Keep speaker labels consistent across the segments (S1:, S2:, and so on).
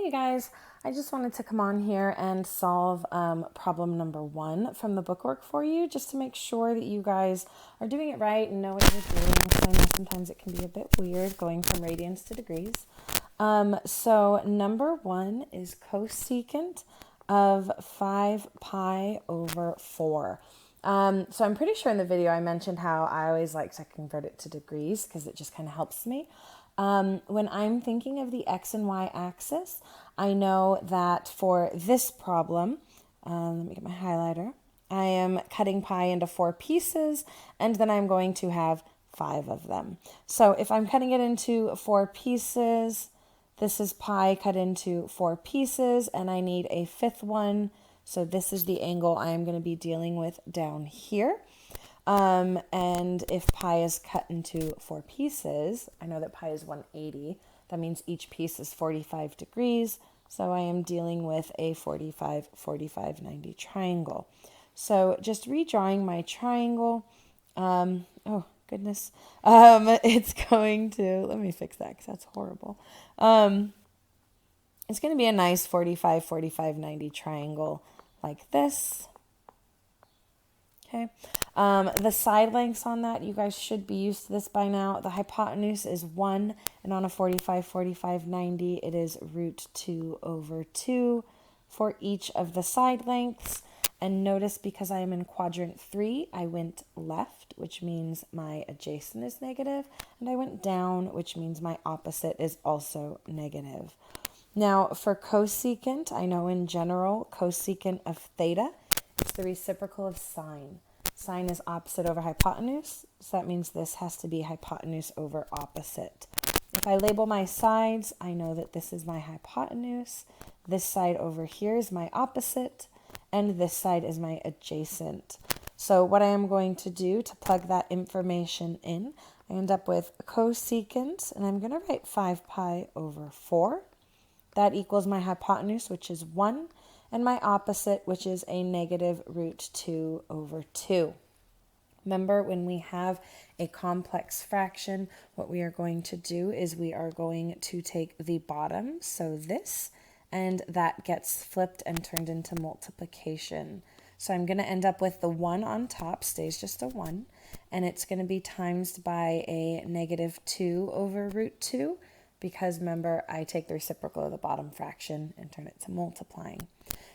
S1: Hey you guys, I just wanted to come on here and solve problem number 1 from the bookwork for you, just to make sure that you guys are doing it right and know what you're doing, because I know sometimes it can be a bit weird going from radians to degrees. So number 1 is cosecant of 5 pi over 4. So I'm pretty sure in the video I mentioned how I always like to convert it to degrees because it just kind of helps me. When I'm thinking of the x and y axis, I know that for this problem, let me get my highlighter, I am cutting pi into 4 pieces, and then I'm going to have 5 of them. So if I'm cutting it into 4 pieces, this is pi cut into 4 pieces, and I need a 5th one. So this is the angle I am going to be dealing with down here. And if pi is cut into 4 pieces, I know that pi is 180. That means each piece is 45 degrees. So I am dealing with a 45, 45, 90 triangle. So just redrawing my triangle. Oh, goodness. It's going to, let me fix that because that's horrible. It's going to be a nice 45, 45, 90 triangle like this. Okay. The side lengths on that, you guys should be used to this by now. The hypotenuse is 1, and on a 45, 45, 90, it is root 2 over 2 for each of the side lengths. And notice, because I am in quadrant 3, I went left, which means my adjacent is negative, and I went down, which means my opposite is also negative. Now, for cosecant, I know in general, cosecant of theta, it's the reciprocal of sine. Sine is opposite over hypotenuse, so that means this has to be hypotenuse over opposite. If I label my sides, I know that this is my hypotenuse, this side over here is my opposite, and this side is my adjacent. So what I am going to do to plug that information in, I end up with cosecant, and I'm going to write 5 pi over 4. That equals my hypotenuse, which is 1, and my opposite, which is a negative root 2 over 2. Remember, when we have a complex fraction, what we are going to do is we are going to take the bottom, so this, and that gets flipped and turned into multiplication. So I'm going to end up with the 1 on top, stays just a 1, and it's going to be times by a negative 2 over root 2, because remember, I take the reciprocal of the bottom fraction and turn it to multiplying.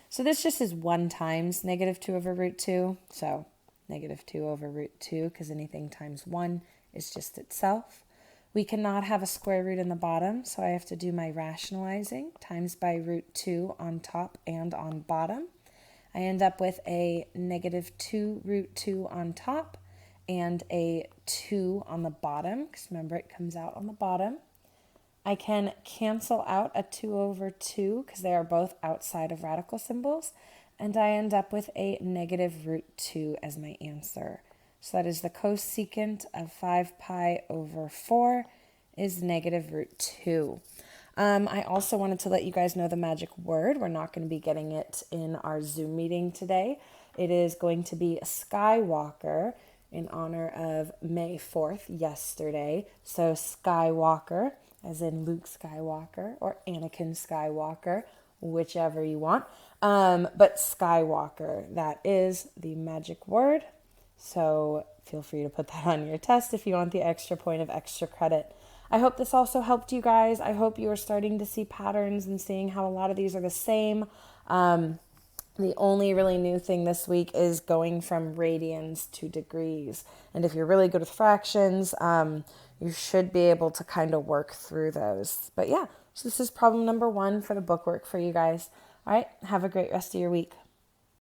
S1: So this just is 1 times negative 2 over root 2. So negative 2 over root 2, because anything times 1 is just itself. We cannot have a square root in the bottom, so I have to do my rationalizing. Times by root 2 on top and on bottom. I end up with a negative 2 root 2 on top and a 2 on the bottom, because remember, it comes out on the bottom. I can cancel out a 2 over 2 because they are both outside of radical symbols, and I end up with a negative root 2 as my answer. So that is the cosecant of 5 pi over 4 is negative root 2. I also wanted to let you guys know the magic word. We're not going to be getting it in our Zoom meeting today. It is going to be Skywalker in honor of May 4th, yesterday. So Skywalker, as in Luke Skywalker or Anakin Skywalker, whichever you want. But Skywalker, that is the magic word. So feel free to put that on your test if you want the extra point of extra credit. I hope this also helped you guys. I hope you are starting to see patterns and seeing how a lot of these are the same. The only really new thing this week is going from radians to degrees. And if you're really good with fractions, you should be able to kind of work through those. But yeah, so this is problem number 1 for the bookwork for you guys. All right, have a great rest of your week.